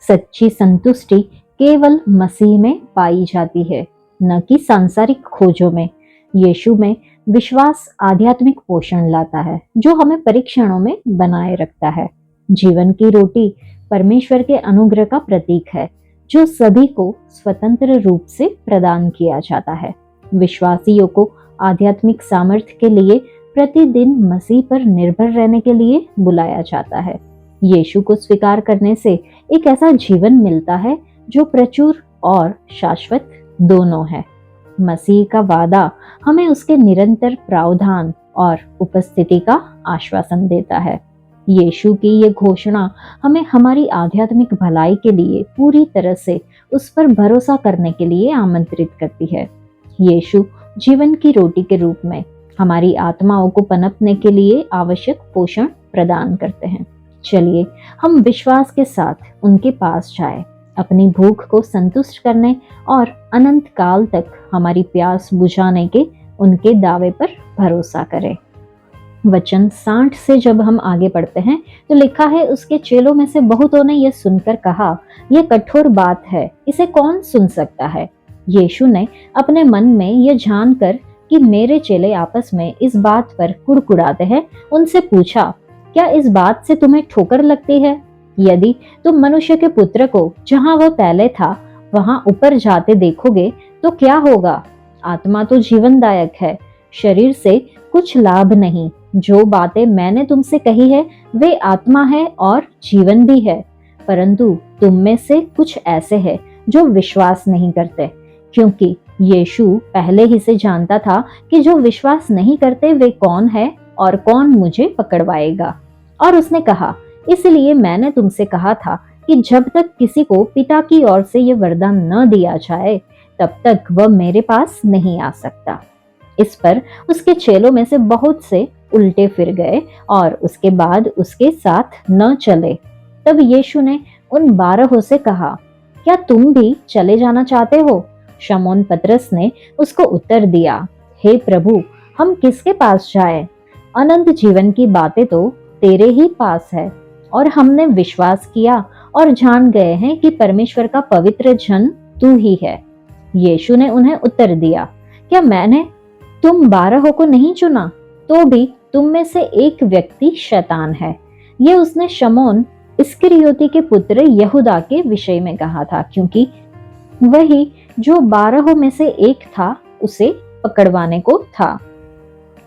सच्ची संतुष्टि केवल मसीह में पाई जाती है, न कि सांसारिक खोजों में। यीशु में विश्वास आध्यात्मिक पोषण लाता है, जो हमें परीक्षणों में बनाए रखता है। जीवन की रोटी परमेश्वर के अनुग्रह का प्रतीक है, जो सभी को स्वतंत्र रूप से प्रदान किया जाता है। विश्वासियों को आध्यात्मिक सामर्थ्य के लिए प्रतिदिन मसीह पर निर्भर रहने के लिए बुलाया जाता है। यीशु को स्वीकार करने से एक ऐसा जीवन मिलता है जो प्रचुर और शाश्वत दोनों है। मसीह का वादा हमें उसके निरंतर प्रावधान और उपस्थिति का आश्वासन देता है। यीशु की ये घोषणा हमें हमारी आध्यात्मिक भलाई के लिए पूरी तरह से उस पर भरोसा करने के लिए आमंत्रित करती है। यीशु जीवन की रोटी के रूप में हमारी आत्माओं को पनपने के लिए आवश्यक पोषण प्रदान करते हैं। चलिए हम विश्वास के साथ उनके पास जाएं, अपनी भूख को संतुष्ट करने और अनंत काल तक हमारी प्यास बुझाने के उनके दावे पर भरोसा करें। वचन 60 से जब हम आगे पढ़ते हैं तो लिखा है, उसके चेलों में से बहुतों ने यह सुनकर कहा, यह कठोर बात है, इसे कौन सुन सकता है। यीशु ने अपने मन में यह जानकर कि मेरे चेले आपस में इस बात पर कुड़कुड़ाते हैं, उनसे पूछा, क्या इस बात से तुम्हें ठोकर लगती है? यदि तुम मनुष्य के पुत्र को जहां वह पहले था वहां ऊपर जाते देखोगे तो क्या होगा? आत्मा तो जीवनदायक है, शरीर से कुछ लाभ नहीं। जो बातें मैंने तुमसे कही है वे आत्मा है और जीवन भी है, परंतु तुम में से कुछ ऐसे हैं जो विश्वास नहीं करते। क्योंकि यीशु पहले ही से जानता था कि जो विश्वास नहीं करते वे कौन है और कौन मुझे पकड़वाएगा। और उसने कहा, इसलिए मैंने तुमसे कहा था कि जब तक किसी को पिता की ओर से यह वरदान न दिया जाए तब तक वह मेरे पास नहीं आ सकता। इस पर उसके चेलों में से बहुत से उल्टे फिर गए और उसके बाद उसके साथ न चले। तब यीशु ने उन 12 से कहा, क्या तुम भी चले जाना चाहते हो? शमौन पतरस ने उसको उत्तर दिया, हे प्रभु, हम किसके पास जाएं? अनंत जीवन की बातें तो तेरे ही पास है और हमने विश्वास किया और जान गए हैं कि परमेश्वर का पवित्र जन तू ही है। यीशु ने उन्हें उत्तर दिया, क्या मैंने तुम 12 को नहीं चुना? तो भी तुम में से एक व्यक्ति शैतान है। ये उसने शमौन इस्करियोती के पुत्र यहूदा के विषय में कहा था, क्योंकि वही जो 12 में से एक था उसे पकड़वाने को था।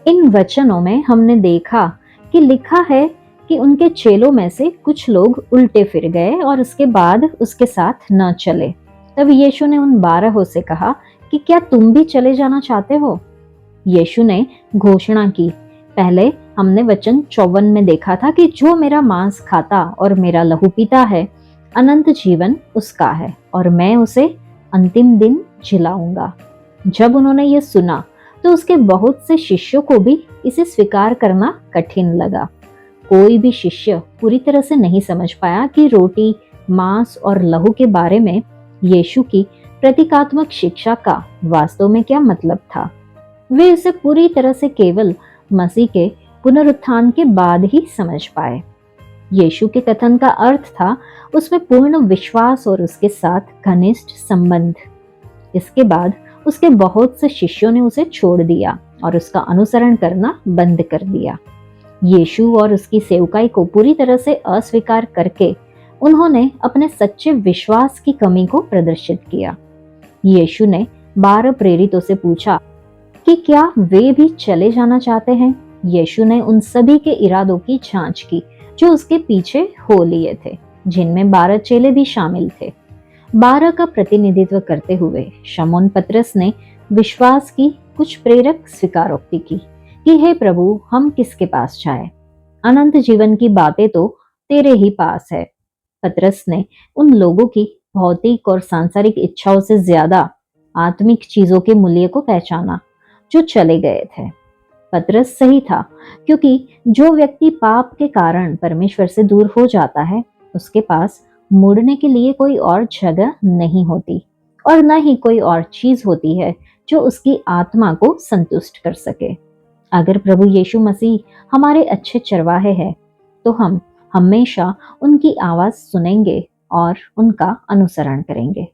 इन वचनों में हमने देखा कि लिखा है कि उनके चेलों में से कुछ लोग उल्टे फिर गए और उसके बाद उसके साथ न चले। तब यीशु ने उन 12 से कहा कि क्या तुम भी चले जाना चाहते हो? यीशु ने घोषणा की, पहले हमने वचन 54 में देखा था कि जो मेरा मांस खाता और मेरा लहू पीता है, अनंत जीवन उसका है और मैं उसे अंतिम दिन जिलाऊंगा। जब उन्होंने ये सुना तो उसके बहुत से शिष्यों को भी इसे स्वीकार करना कठिन लगा। कोई भी शिष्य पूरी तरह से नहीं समझ पाया कि रोटी, मांस और लहू के बारे में यीशु की प्रतीकात्मक शिक्षा का वास्तव में क्या मतलब था। वे इसे पूरी तरह से केवल मसीह के पुनरुत्थान के बाद ही समझ पाए। यीशु के कथन का अर्थ था उसमें पूर्ण विश्वास और उसके साथ घनिष्ठ संबंध। इसके बाद उसके बहुत से शिष्यों ने उसे छोड़ दिया और उसका अनुसरण करना बंद कर दिया। यीशु और उसकी सेवकाई को पूरी तरह से अस्वीकार करके उन्होंने अपने सच्चे विश्वास की कमी को प्रदर्शित किया। यीशु ने 12 प्रेरितों से पूछा कि क्या वे भी चले जाना चाहते हैं। यीशु ने उन सभी के इरादों की जांच की जो उसके पीछे हो लिए थे, जिनमें 12 चेले भी शामिल थे। 12 का प्रतिनिधित्व करते हुए शमौन पतरस ने विश्वास की कुछ प्रेरक स्वीकारोक्ति की कि हे प्रभु, हम किसके पास जाएं? अनंत जीवन की बातें तो तेरे ही पास है। पतरस ने उन लोगों की भौतिक और सांसारिक इच्छाओं से ज्यादा आत्मिक चीजों के मूल्य को पहचाना जो चले गए थे। पतरस सही था, क्योंकि जो व्यक्ति पाप के कारण परमेश्वर से दूर हो जाता है उसके पास मुड़ने के लिए कोई और जगह नहीं होती और न ही कोई और चीज होती है जो उसकी आत्मा को संतुष्ट कर सके। अगर प्रभु यीशु मसीह हमारे अच्छे चरवाहे हैं तो हम हमेशा उनकी आवाज सुनेंगे और उनका अनुसरण करेंगे।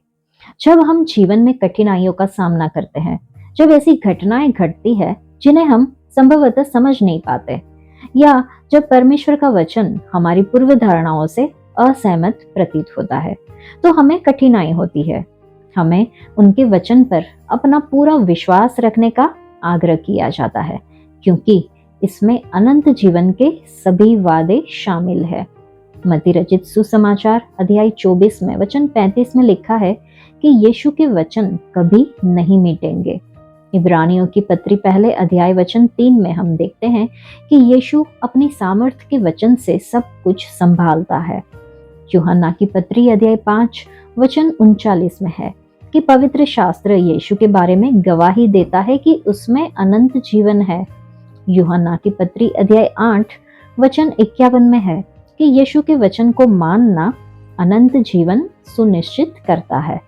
जब हम जीवन में कठिनाइयों का सामना करते हैं, जब ऐसी घटनाएं घटती है जिन्हें हम संभवतः समझ नहीं पाते, या जब परमेश्वर का वचन हमारी पूर्व धारणाओं से असहमत प्रतीत होता है, तो हमें कठिनाई होती है। हमें उनके वचन पर अपना पूरा विश्वास रखने का आग्रह किया जाता है, क्योंकि इसमें अनंत जीवन के सभी वादे शामिल है। मत्ती रचित सुसमाचार अध्याय 24 में वचन 35 में लिखा है कि यीशु के वचन कभी नहीं मिटेंगे। इब्रानियों की पत्री पहले अध्याय वचन 3 में हम देखते हैं कि यीशु अपनी सामर्थ्य के वचन से सब कुछ संभालता है। यूहन्ना की पत्री अध्याय 5 वचन 39 में है कि पवित्र शास्त्र यीशु के बारे में गवाही देता है कि उसमें अनंत जीवन है। यूहन्ना की पत्री अध्याय 8 वचन 51 में है कि यीशु के वचन को मानना अनंत जीवन सुनिश्चित करता है।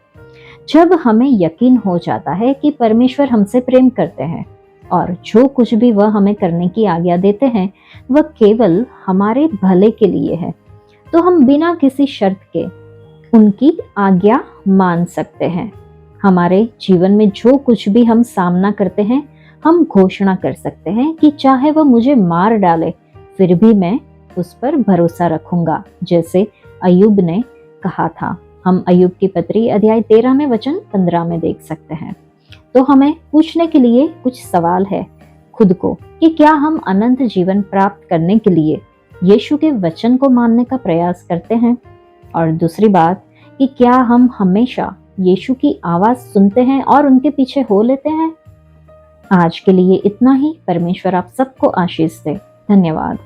जब हमें यकीन हो जाता है कि परमेश्वर हमसे प्रेम करते हैं और जो कुछ भी वह हमें करने की आज्ञा देते हैं वह केवल हमारे भले के लिए है, तो हम बिना किसी शर्त के उनकी आज्ञा मान सकते हैं। हमारे जीवन में जो कुछ भी हम सामना करते हैं, हम घोषणा कर सकते हैं कि चाहे वह मुझे मार डाले फिर भी मैं उस पर भरोसा रखूंगा, जैसे अय्यूब ने कहा था। हम अय्यूब की पत्री अध्याय 13 में वचन 15 में देख सकते हैं। तो हमें पूछने के लिए कुछ सवाल है खुद को कि क्या हम अनंत जीवन प्राप्त करने के लिए यीशु के वचन को मानने का प्रयास करते हैं, और दूसरी बात कि क्या हम हमेशा यीशु की आवाज सुनते हैं और उनके पीछे हो लेते हैं। आज के लिए इतना ही। परमेश्वर आप सबको आशीष दे। धन्यवाद।